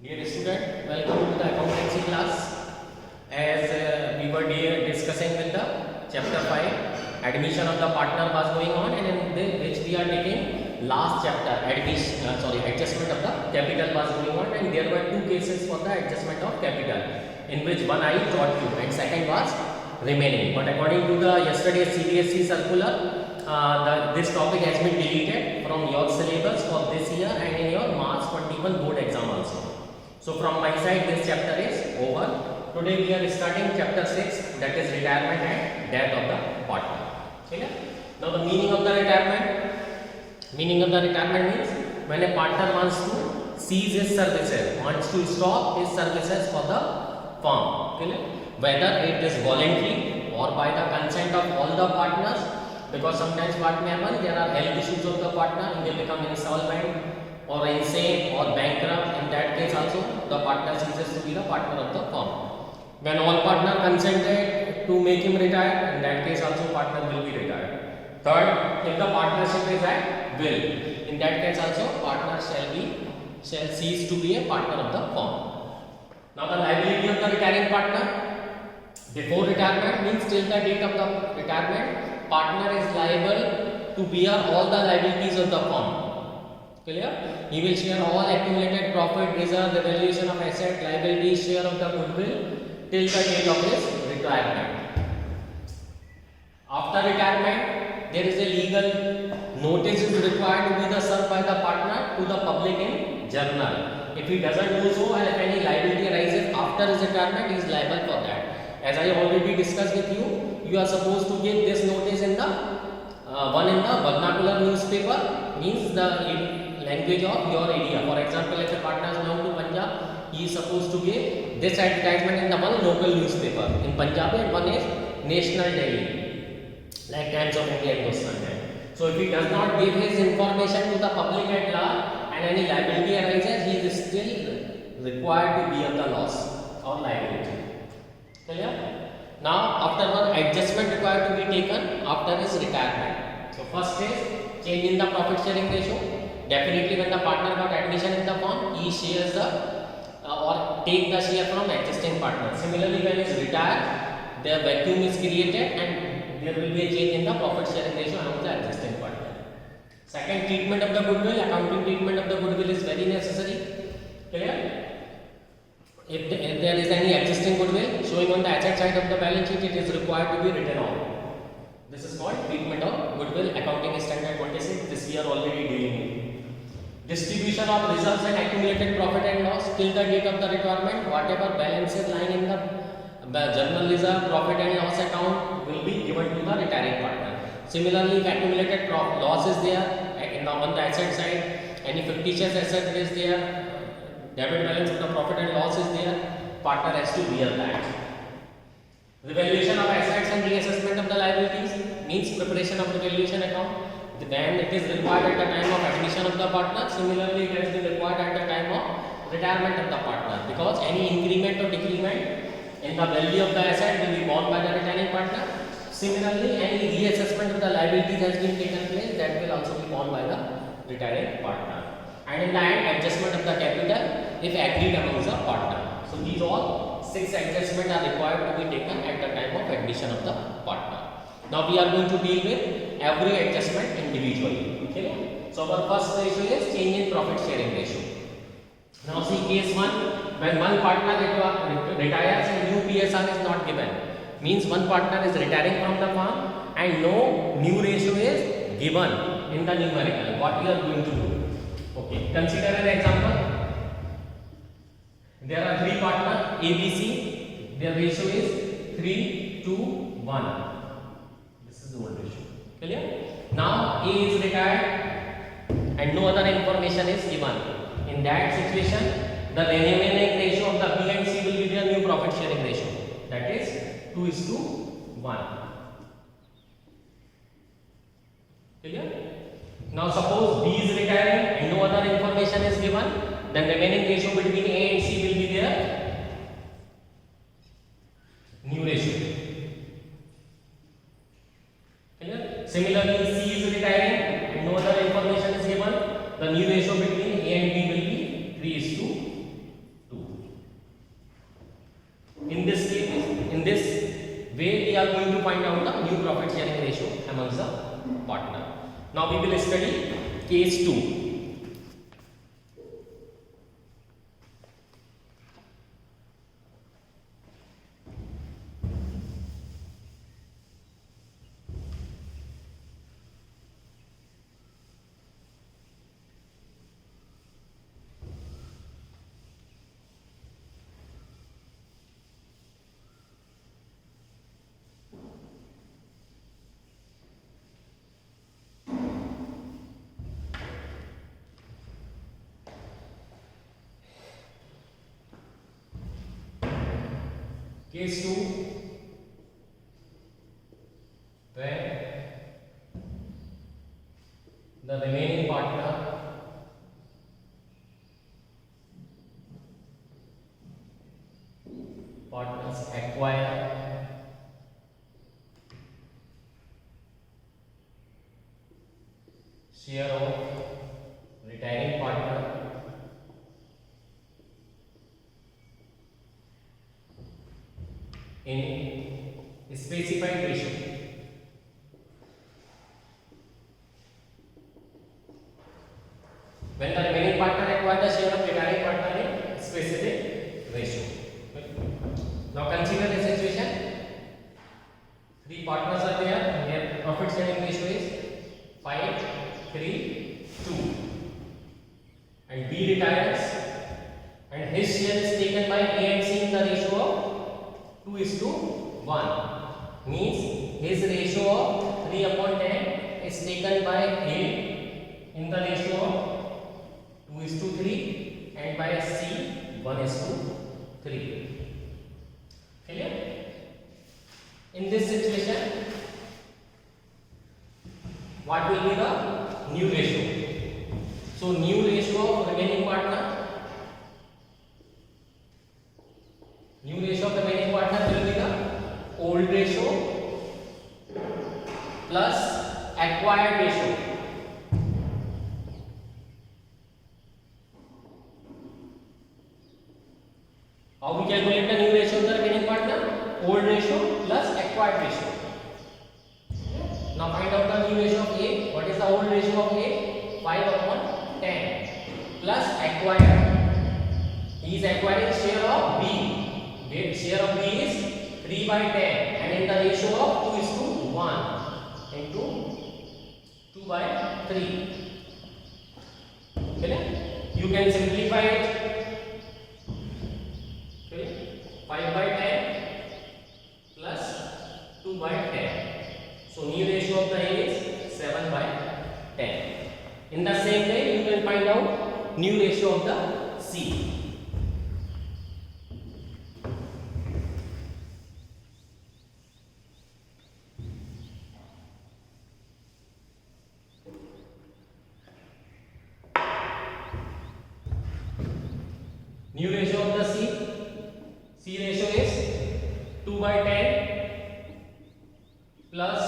Dear student, welcome to the accountancy class. As we were discussing with the chapter 5, admission of the partner was going on, and in which we are taking last chapter, adjustment of the capital was going on, and there were two cases for the adjustment of capital, in which one I taught you and second was remaining. But according to the yesterday's CBSE circular, this topic has been deleted from your syllabus for this year and in your March 21 board exam also. So from my side this chapter is over. Today we are starting chapter 6, that is retirement and death of the partner. Okay? Now the meaning of the retirement. Meaning of the retirement means when a partner wants to cease his services, wants to stop his services for the firm. Okay? Whether it is voluntary or by the consent of all the partners, because sometimes what may happen, there are health issues of the partner, he will become insolvent or insane or bankrupt. In that case also the partner ceases to be the partner of the firm. When all partner consented to make him retire, in that case also partner will be retired. Third, if the partnership is at will, in that case also partner shall cease to be a partner of the firm. Now the liability of the retiring partner. Before retirement means till the date of the retirement, partner is liable to bear all the liabilities of the firm. Clear? He will share all accumulated profit, reserve, revaluation of asset, liabilities, share of the goodwill till the date of his retirement. After retirement, there is a legal notice is required to be served by the partner to the public in journal. If he doesn't do so, and if any liability arises after his retirement, he is liable for that. As I already discussed with you, you are supposed to give this notice in the one in the vernacular newspaper, means the language of your area. For example, if a partner belongs to Punjab, he is supposed to give this advertisement in the one local newspaper in Punjab, and one is National Daily, like Times of India and those kind. So if he does not give his information to the public at large and any liability arises, he is still required to bear the loss or liability. Clear? Now after one adjustment required to be taken after his retirement. So first is change in the profit sharing ratio. Definitely when the partner got admission in the firm, he shares the or take the share from existing partner. Similarly, when he is retired, the vacuum is created and there will be a change in the profit sharing ratio among the existing partner. Second, treatment of the goodwill. Accounting treatment of the goodwill is very necessary. Clear? If there is any existing goodwill showing on the asset side of the balance sheet, it is required to be written on. This is called treatment of goodwill. Accounting standard 26. This we are already dealing with. Distribution of reserves and accumulated profit and loss till the date of the requirement. Whatever balances lying in the general reserve, profit and loss account will be given to the retiring partner. Similarly, if accumulated loss is there on the asset side, any fictitious asset is there, debit balance of the profit and loss is there, partner has to bear that. Revaluation of assets and reassessment of the liabilities means preparation of revaluation account. Then it is required at the time of admission of the partner. Similarly, it has been required at the time of retirement of the partner, because any increment or decrement in the value of the asset will be borne by the retiring partner. Similarly, any reassessment of the liabilities has been taken place, that will also be borne by the retiring partner. And in the end, adjustment of the capital if agreed amongst the partner. So these all 6 adjustments are required to be taken at the time of admission of the partner. Now we are going to deal with every adjustment individually. Okay? So our first ratio is change in profit sharing ratio. Now see case 1, when one partner retires and new PSR is not given, means one partner is retiring from the firm and no new ratio is given in the numerical. What we are going to do? Okay, consider an example. There are 3 partners ABC. Their ratio is 3 to 1. This is the old ratio. Clear? Now A is retired and no other information is given. In that situation, the remaining ratio of the B and C will be their new profit sharing ratio. That is 2:1. Clear? Now suppose B is retiring and no other information is given, then remaining ratio between A and C will be their new ratio. Clear? Similarly, C is retiring and no other information is given, the new ratio between A and B will be 3:1. profit sharing ratio amongst the partner. Now we will study case 2. Case 2, where the remaining partners acquire share of retiring partner in specified ratio. When the remaining partner acquire the share of retiring partner in specific ratio. Now consider the situation. 3 partners are there. Their profit sharing ratio is 5, 3, 2. And B retires, and his share is taken by A and C in the ratio of 2:1. Means his ratio of 3/10 is taken by A in the ratio of 2:3 and by C 1:3. Clear? In this situation, what will be the new ratio? So new ratio of remaining partner will be the old ratio plus acquired ratio. How we calculate the new ratio of the remaining partner? Old ratio plus acquired ratio. Now find out the new ratio of A. What is the old ratio of A? 5/10 plus acquired. He is acquiring share of B. Share of B is 3/10, and in the ratio of 2:1 into 2/3. Okay? You can simplify it. Okay? 5/10 plus 2/10. So new ratio of the A is 7/10. In the same way, you can find out new ratio of the C. New ratio of the C ratio is 2/10 plus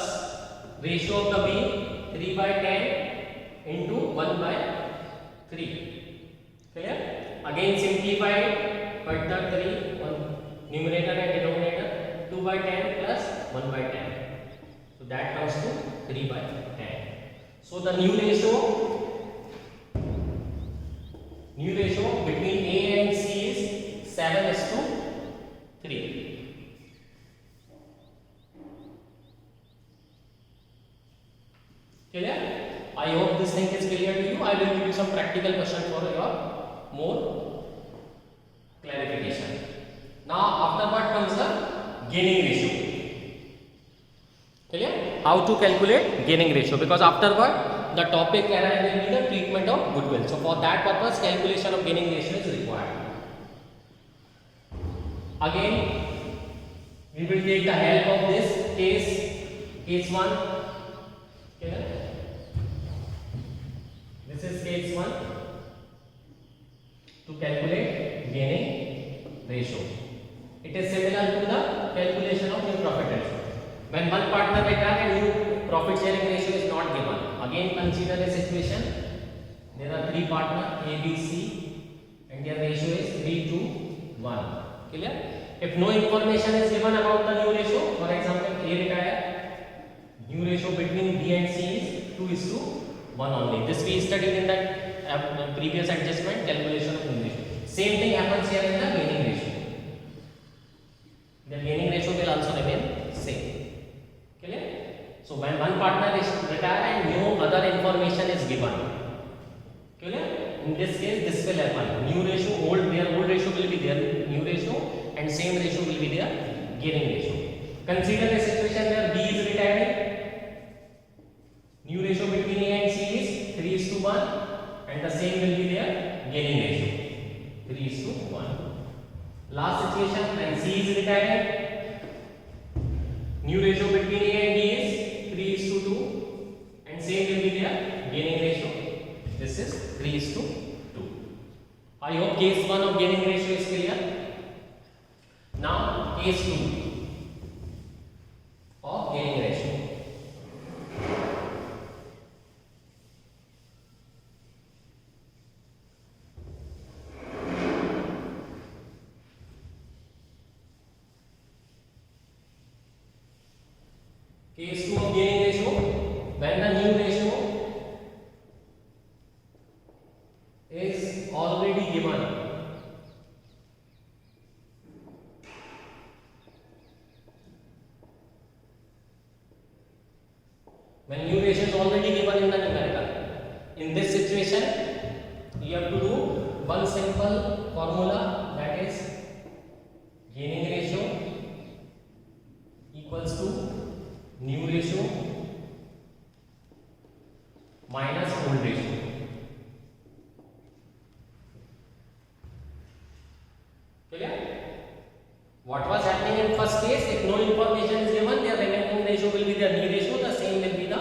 ratio of the B 3/10 into 1/3. Clear? Again simplify it, put the 3 on numerator and denominator. 2/10 plus 1/10. So that comes to 3/10. So the new ratio between A and C is 7:3. Clear? I hope this thing is clear to you. I will give you some practical question for your more clarification. Now afterward comes the gaining ratio. Clear? How to calculate gaining ratio, because afterward the topic will be the treatment of goodwill. So for that purpose, calculation of gaining ratio is required. Again, we will take the help of this case 1. Okay? This is case 1 to calculate gaining ratio. It is similar to the calculation of new profit ratio. When one partner retires and new profit sharing ratio is not given. Again consider a situation. There are 3 partners A, B, C, and their ratio is 3:1. Clear? If no information is given about the new ratio, for example A retire New ratio between B and C is 2:1 only. This we studied in that previous adjustment calculation of new ratio. Same thing happens here in the gaining ratio. The gaining ratio will also remain same. Clear? So when one partner is retired and no other information is given, clear? In this case, this will happen. New ratio, their old ratio will be their new ratio, and same ratio will be their gaining ratio. Consider a situation where B is retiring. New ratio between A and C is 3:1, and the same will be their gaining ratio 3:1. Last situation when C is retiring, new ratio between A and B is 3:2, and same will be their gaining ratio. This is 3:2. I hope case 1 of gaining ratio is clear. Now case 2 of gaining ratio. Case 2 of gaining ratio, when the new ratio is already given. When new ratio is already given in the numerical, in this situation, you have to do one simple formula, that is gaining ratio equals to new ratio minus old ratio. Clear? What was happening in first case? If no information is given, their remaining ratio will be the new ratio, the same will be the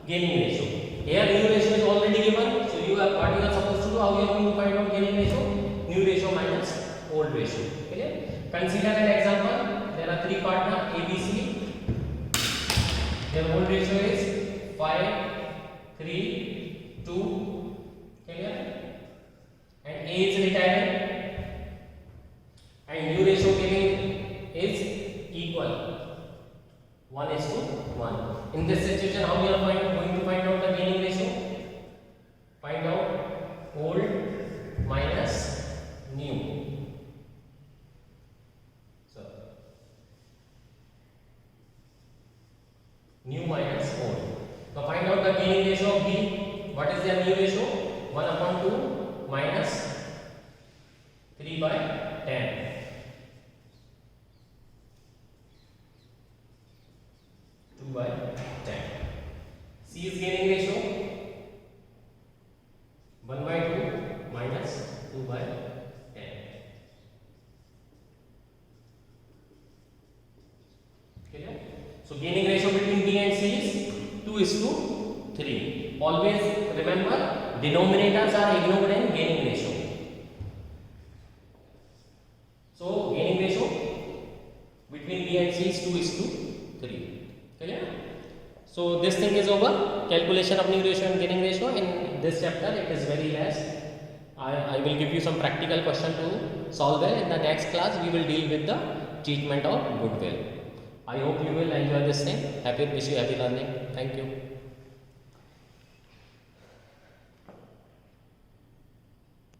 gaining ratio. Here new ratio is already given, so what you are supposed to do, how you are going to find out gaining ratio? New ratio minus old ratio. Clear? Consider an example. There are three partners A, B, C. Their old ratio is 5, 3, 2. Clear? And A is retiring, and new ratio given is equal 1:1. In this situation, how we are going to find out the gaining ratio? Find out old minus new. So new minus old. So find out the gaining ratio of B. What is their new ratio? 1/2 minus 3/10. 2/10. C is gaining ratio 1/2 minus 2/10. Clear? So gaining ratio between B and C is 2:3. Always remember, denominators are ignored in gaining ratio. So gaining ratio between B and C is 2:3. Clear? So this thing is over. Calculation of new ratio and gaining ratio in this chapter, it is very less. I will give you some practical question to solve well. In the next class, we will deal with the treatment of goodwill. I hope you will enjoy this thing. Wish you happy learning. Thank you.